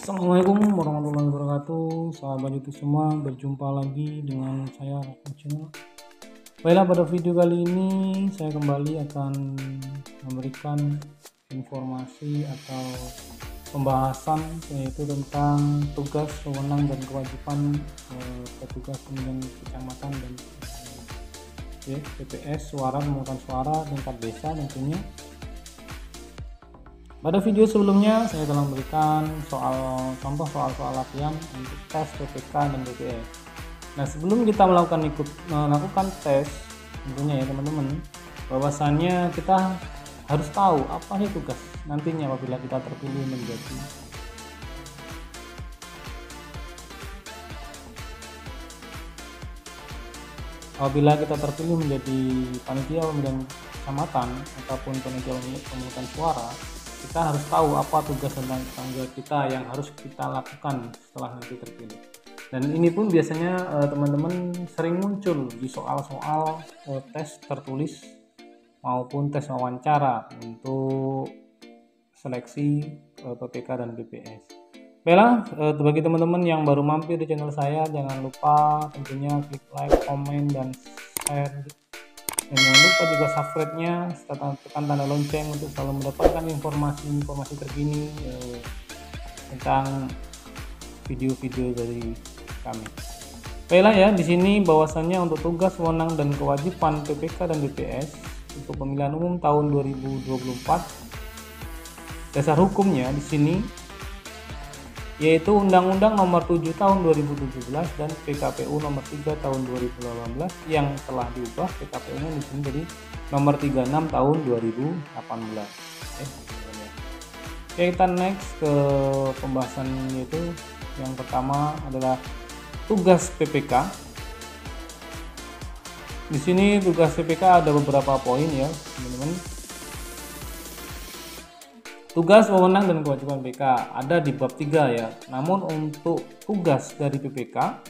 Assalamualaikum warahmatullahi wabarakatuh, sahabat YouTube semua, berjumpa lagi dengan saya Raffi Channel. Baiklah, pada video kali ini saya kembali akan memberikan informasi atau pembahasan, yaitu tentang tugas, wewenang dan kewajiban petugas pemilihan kecamatan dan PPS suara pemungutan suara tingkat desa tentunya. Pada video sebelumnya saya telah memberikan contoh soal latihan untuk tes PPK dan BPS. Nah, sebelum kita melakukan tes tentunya ya teman-teman, bahwasannya kita harus tahu apa sih tugas nantinya apabila kita terpilih menjadi panitia pemilihan kecamatan ataupun panitia pemungutan suara. Kita harus tahu apa tugas dan tanggung jawab kita yang harus kita lakukan setelah nanti terpilih. Dan ini pun biasanya teman-teman sering muncul di soal-soal tes tertulis maupun tes wawancara untuk seleksi PPK dan BPS. Baiklah, bagi teman-teman yang baru mampir di channel saya, jangan lupa tentunya klik like, komen, dan share. Dan jangan lupa juga subscribe-nya serta tekan tanda lonceng untuk selalu mendapatkan informasi terkini tentang video-video dari kami. Baiklah ya, di sini bahwasannya untuk tugas, wewenang dan kewajiban PPK dan BPS untuk pemilihan umum tahun 2024, dasar hukumnya di sini yaitu Undang-Undang Nomor 7 Tahun 2017 dan PKPU Nomor 3 Tahun 2018 yang telah diubah PKPU-nya di sini jadi Nomor 36 Tahun 2018. Oke, kita next ke pembahasan, yaitu yang pertama adalah tugas PPK. Di sini tugas PPK ada beberapa poin ya, teman-teman. Tugas, wewenang dan kewajiban PPK ada di bab 3 ya. Namun untuk tugas dari PPK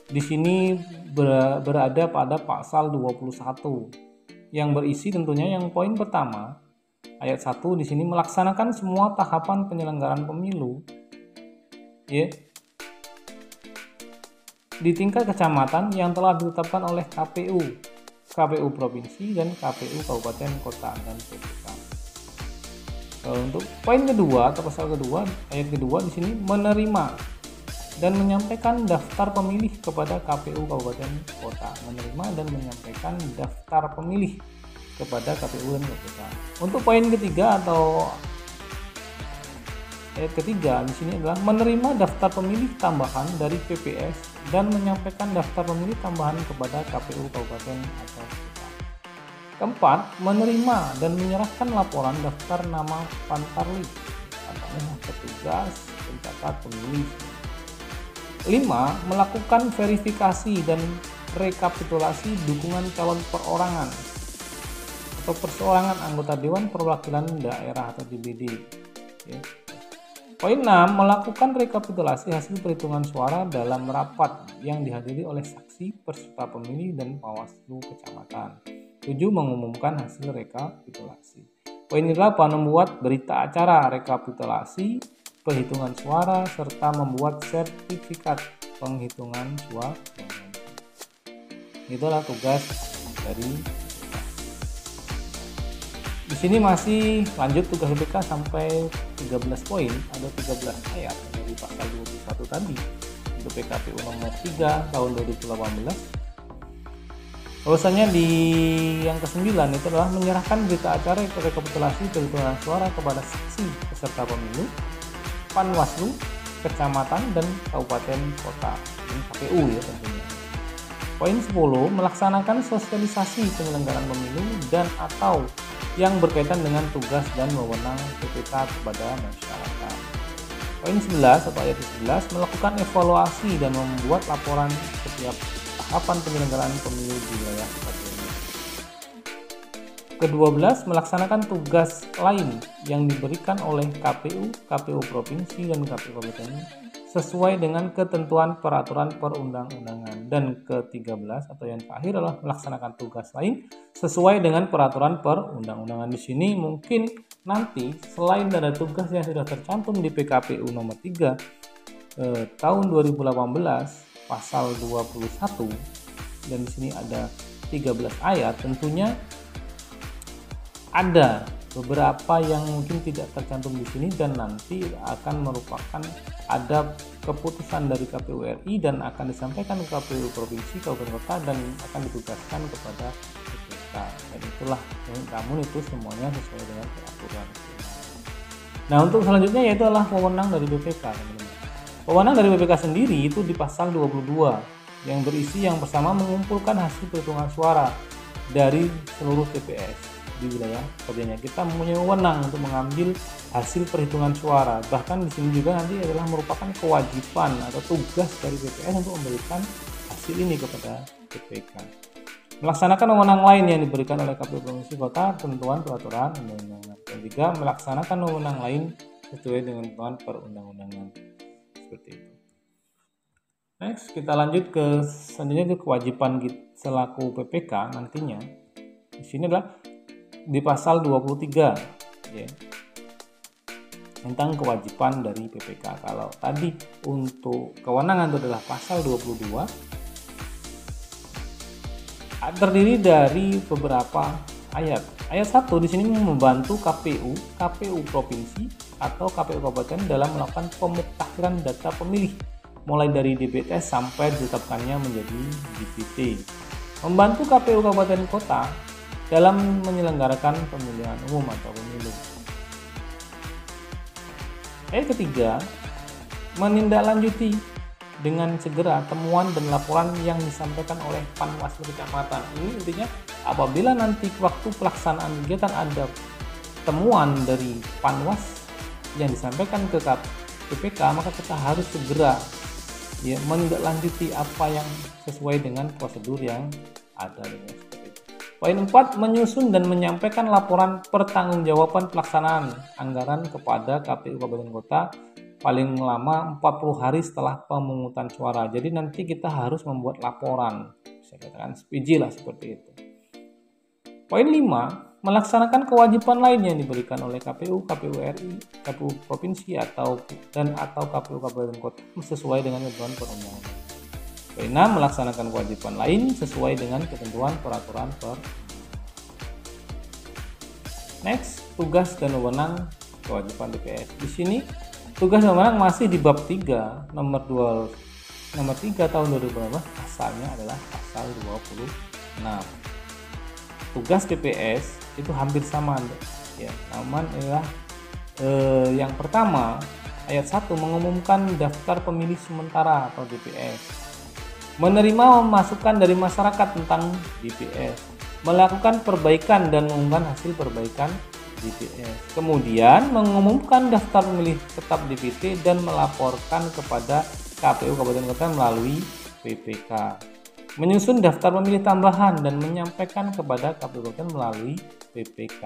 di sini berada pada pasal 21 yang berisi tentunya yang poin pertama ayat 1 di sini melaksanakan semua tahapan penyelenggaraan pemilu ya di tingkat kecamatan yang telah ditetapkan oleh KPU provinsi dan KPU kabupaten kota dan PPK. Untuk poin kedua atau pasal kedua ayat kedua di sini menerima dan menyampaikan daftar pemilih kepada KPU kabupaten kota, menerima dan menyampaikan daftar pemilih kepada KPU dan KPK. Untuk poin ketiga atau ayat ketiga di sini adalah menerima daftar pemilih tambahan dari PPS dan menyampaikan daftar pemilih tambahan kepada KPU kabupaten atau kota. Keempat, menerima dan menyerahkan laporan daftar nama Pantarlih atau petugas pencatat pemilih. 5. Melakukan verifikasi dan rekapitulasi dukungan calon perorangan atau perseorangan anggota Dewan Perwakilan Daerah atau DPD. Ya. Poin 6. Melakukan rekapitulasi hasil perhitungan suara dalam rapat yang dihadiri oleh saksi, peserta pemilih, dan Bawaslu kecamatan. 7. Mengumumkan hasil rekapitulasi. Poin 8. Membuat berita acara rekapitulasi perhitungan suara serta membuat sertifikat penghitungan suara. Itulah tugas dari PPK. Di sini masih lanjut tugas PPK sampai 13 poin, ada 13 ayat dari pasal 21 tadi untuk PKPU nomor 3 tahun 2018. Bahwasanya di yang ke-9 itu adalah menyerahkan berita acara rekapitulasi perhitungan suara kepada saksi peserta pemilu, Panwaslu, kecamatan dan kabupaten kota dan KPU ya tentunya. Poin 10, melaksanakan sosialisasi penyelenggaraan pemilu dan atau yang berkaitan dengan tugas dan wewenang PPK kepada masyarakat. Poin 11 atau ayat 11, melakukan evaluasi dan membuat laporan setiap tahapan penyelenggaraan pemilu di wilayah kabupaten. Ke-12, melaksanakan tugas lain yang diberikan oleh KPU provinsi dan KPU kabupaten sesuai dengan ketentuan peraturan perundang-undangan. Dan ke-13 atau yang terakhir adalah melaksanakan tugas lain sesuai dengan peraturan perundang-undangan. Di sini mungkin nanti selain dari tugas yang sudah tercantum di PKPU nomor 3 tahun 2018 pasal 21, dan di sini ada 13 ayat, tentunya ada beberapa yang mungkin tidak tercantum di sini dan nanti akan merupakan ada keputusan dari KPU RI dan akan disampaikan ke KPU provinsi, kabupaten kota, dan akan ditugaskan kepada BPK. Dan itulah, namun itu semuanya sesuai dengan peraturan. Nah, untuk selanjutnya yaitu adalah wewenang dari BPK. Wewenang dari BPK sendiri itu di pasal 22 yang berisi yang pertama mengumpulkan hasil perhitungan suara dari seluruh TPS di wilayah kerjanya. Kita mempunyai wewenang untuk mengambil hasil perhitungan suara. Bahkan di sini juga nanti adalah merupakan kewajiban atau tugas dari BPS untuk memberikan hasil ini kepada BPK. Melaksanakan wewenang lain yang diberikan oleh KPU provinsi kota, tentuan peraturan undang-undangan, dan juga melaksanakan wewenang lain sesuai dengan ketentuan perundang-undangan. Seperti itu. Next, kita lanjut ke selanjutnya ke kewajiban selaku PPK nantinya. Di sini adalah di pasal 23 ya, tentang kewajiban dari PPK. Kalau tadi untuk kewenangan itu adalah pasal 22, terdiri dari beberapa ayat. Ayat 1 di sini membantu KPU provinsi atau KPU kabupaten dalam melakukan pemutahiran data pemilih mulai dari DPTS sampai ditetapkannya menjadi DPT. Membantu KPU kabupaten kota dalam menyelenggarakan pemilihan umum atau pemilu. Ayat ketiga, menindaklanjuti dengan segera temuan dan laporan yang disampaikan oleh Panwaslu kecamatan. Ini intinya apabila nanti waktu pelaksanaan kegiatan ada temuan dari Panwas yang disampaikan ke PPK, maka kita harus segera ya menindaklanjuti apa yang sesuai dengan prosedur yang ada. Poin 4, menyusun dan menyampaikan laporan pertanggungjawaban pelaksanaan anggaran kepada KPU kabupaten kota paling lama 40 hari setelah pemungutan suara. Jadi nanti kita harus membuat laporan, bisa katakan SPJ lah seperti itu. Poin 5, melaksanakan kewajiban lain yang diberikan oleh KPU RI, KPU provinsi atau KPU kabupaten kota sesuai dengan ketentuan perundang-undangan. Poin 6, melaksanakan kewajiban lain sesuai dengan ketentuan peraturan Next, tugas dan wewenang kewajiban DPS. Di sini tugas dan wewenang masih di bab 3 nomor 3 tahun 2018, pasalnya adalah pasal 26. Tugas DPS itu hampir sama ya, namun adalah yang pertama ayat 1 mengumumkan daftar pemilih sementara atau DPS, menerima masukan dari masyarakat tentang DPS, melakukan perbaikan dan mengumumkan hasil perbaikan DPS, kemudian mengumumkan daftar pemilih tetap DPT dan melaporkan kepada KPU kabupaten kota melalui PPK, menyusun daftar pemilih tambahan dan menyampaikan kepada KPU kabupaten melalui PPK,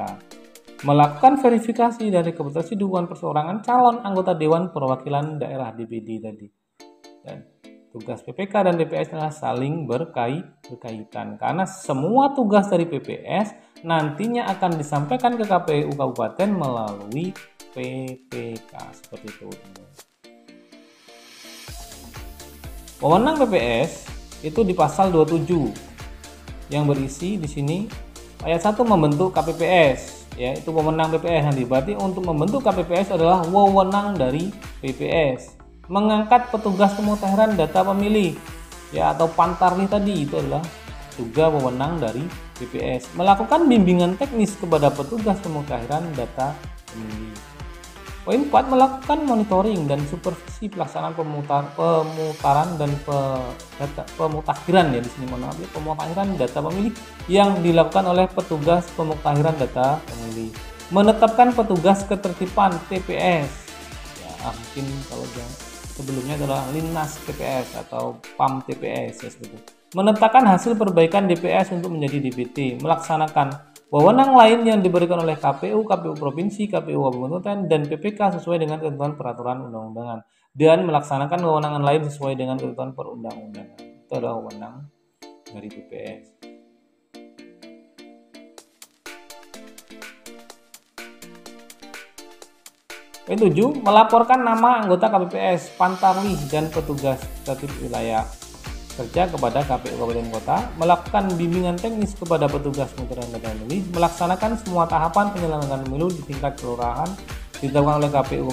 melakukan verifikasi dari kompetensi dukungan perseorangan calon anggota Dewan Perwakilan Daerah DPD tadi. Dan tugas PPK dan DPS adalah saling berkaitan karena semua tugas dari PPS nantinya akan disampaikan ke KPU kabupaten melalui PPK seperti itu. Wewenang PPS itu di pasal 27 yang berisi di sini ayat 1 membentuk KPPS ya, itu wewenang PPS. Nanti berarti untuk membentuk KPPS adalah wewenang dari PPS. Mengangkat petugas pemutahiran data pemilih ya atau Pantarlih tadi, itu adalah tugas wewenang dari PPS. Melakukan bimbingan teknis kepada petugas pemutahiran data pemilih. Poin 4, melakukan monitoring dan supervisi pelaksanaan pemutaran dan pemutakhiran ya di sini pemutahiran data pemilih yang dilakukan oleh petugas pemutahiran data pemilih. Menetapkan petugas ketertiban TPS ya, mungkin kalau sebelumnya adalah Linmas TPS atau PAM TPS ya seperti itu. Menetapkan hasil perbaikan DPS untuk menjadi DPT, melaksanakan Wewenang lain yang diberikan oleh KPU, KPU Provinsi, KPU Kabupaten, dan PPK sesuai dengan ketentuan peraturan undang-undangan dan melaksanakan wewenangan lain sesuai dengan ketentuan perundang-undangan. Itu adalah wewenang dari PPS. Poin 7, melaporkan nama anggota KPPS, Pantarlih, dan petugas tertib wilayah kerja kepada KPU Kabupaten Kota, melakukan bimbingan teknis kepada petugas penghitungan data pemilih, melaksanakan semua tahapan penyelenggaraan pemilu di tingkat kelurahan ditetapkan oleh KPU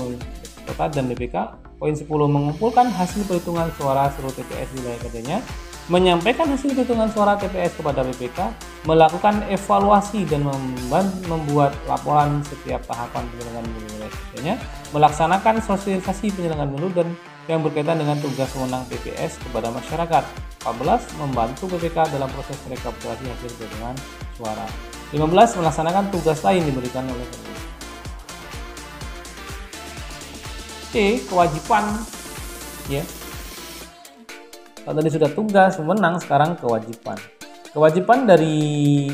Kota dan BPK. Poin 10, mengumpulkan hasil perhitungan suara seluruh TPS wilayah kerjanya, menyampaikan hasil perhitungan suara TPS kepada BPK, melakukan evaluasi dan membuat laporan setiap tahapan penyelenggaraan pemilu wilayah kerjanya, melaksanakan sosialisasi penyelenggaraan pemilu dan yang berkaitan dengan tugas wewenang TPS kepada masyarakat. 14, membantu BPK dalam proses rekapitulasi hasil perhitungan suara. 15, melaksanakan tugas lain diberikan oleh pemerintah. C, kewajiban, ya. Kalau tadi sudah tugas, wewenang, sekarang kewajiban. Kewajiban dari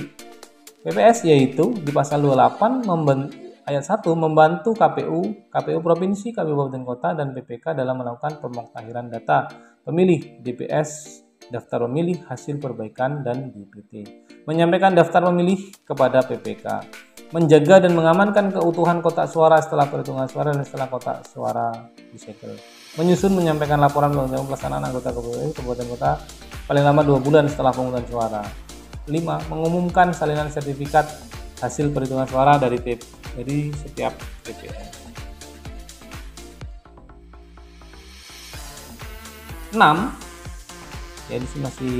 PPS yaitu di pasal 28 ayat 1, membantu KPU, KPU Provinsi, KPU Kabupaten Kota, dan PPK dalam melakukan pemuktahiran data pemilih, DPS, daftar pemilih, hasil perbaikan, dan DPT. Menyampaikan daftar pemilih kepada PPK. Menjaga dan mengamankan keutuhan kotak suara setelah perhitungan suara dan setelah kotak suara disegel. Menyusun menyampaikan laporan pelaksanaan anggota KPU Kabupaten Kota paling lama 2 bulan setelah pemungutan suara. 5, mengumumkan salinan sertifikat hasil perhitungan suara dari setiap TPS. 6, ya di sini masih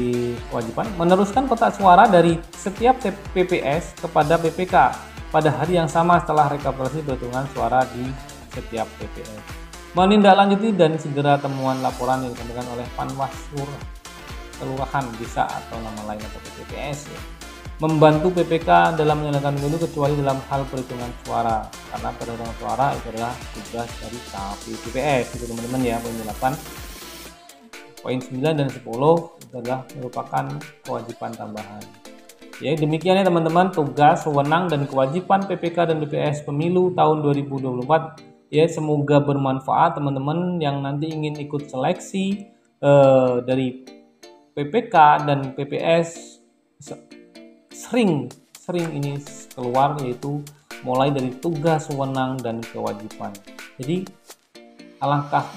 kewajiban meneruskan kotak suara dari setiap PPS kepada PPK pada hari yang sama setelah rekapitulasi perhitungan suara di setiap PPS. Menindaklanjuti dan segera temuan laporan yang disampaikan oleh Panwaslu kelurahan, desa atau nama lain atau PPS, ya. Membantu PPK dalam menyelenggarakan pemilu kecuali dalam hal perhitungan suara, karena perhitungan suara itu adalah tugas dari KPU PPS, itu teman-teman ya. Poin 8, poin 9 dan 10 itu adalah merupakan kewajiban tambahan. Ya, demikian ya teman-teman tugas, wewenang, dan kewajiban PPK dan PPS pemilu tahun 2024. Ya, semoga bermanfaat teman-teman yang nanti ingin ikut seleksi dari PPK dan PPS. Sering ini keluar, yaitu mulai dari tugas, wewenang, dan kewajiban. Jadi alangkah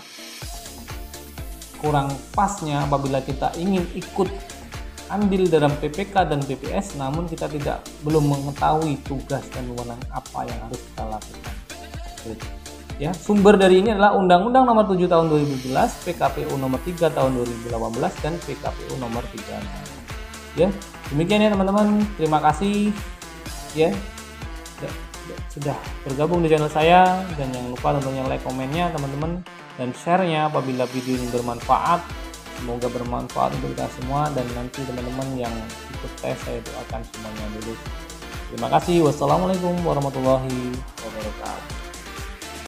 kurang pasnya apabila kita ingin ikut andil dalam PPK dan PPS namun kita belum mengetahui tugas dan wewenang apa yang harus kita lakukan. Ya, sumber dari ini adalah Undang-Undang Nomor 7 Tahun 2011, PKPU Nomor 3 Tahun 2018, dan PKPU Nomor 36. Ya, demikian ya teman-teman. Terima kasih ya sudah bergabung di channel saya, dan jangan lupa tentunya like, komennya teman-teman, dan share-nya apabila video ini bermanfaat. Semoga bermanfaat untuk kita semua, dan nanti teman-teman yang ikut tes saya doakan semuanya lulus. Terima kasih. Wassalamualaikum warahmatullahi wabarakatuh.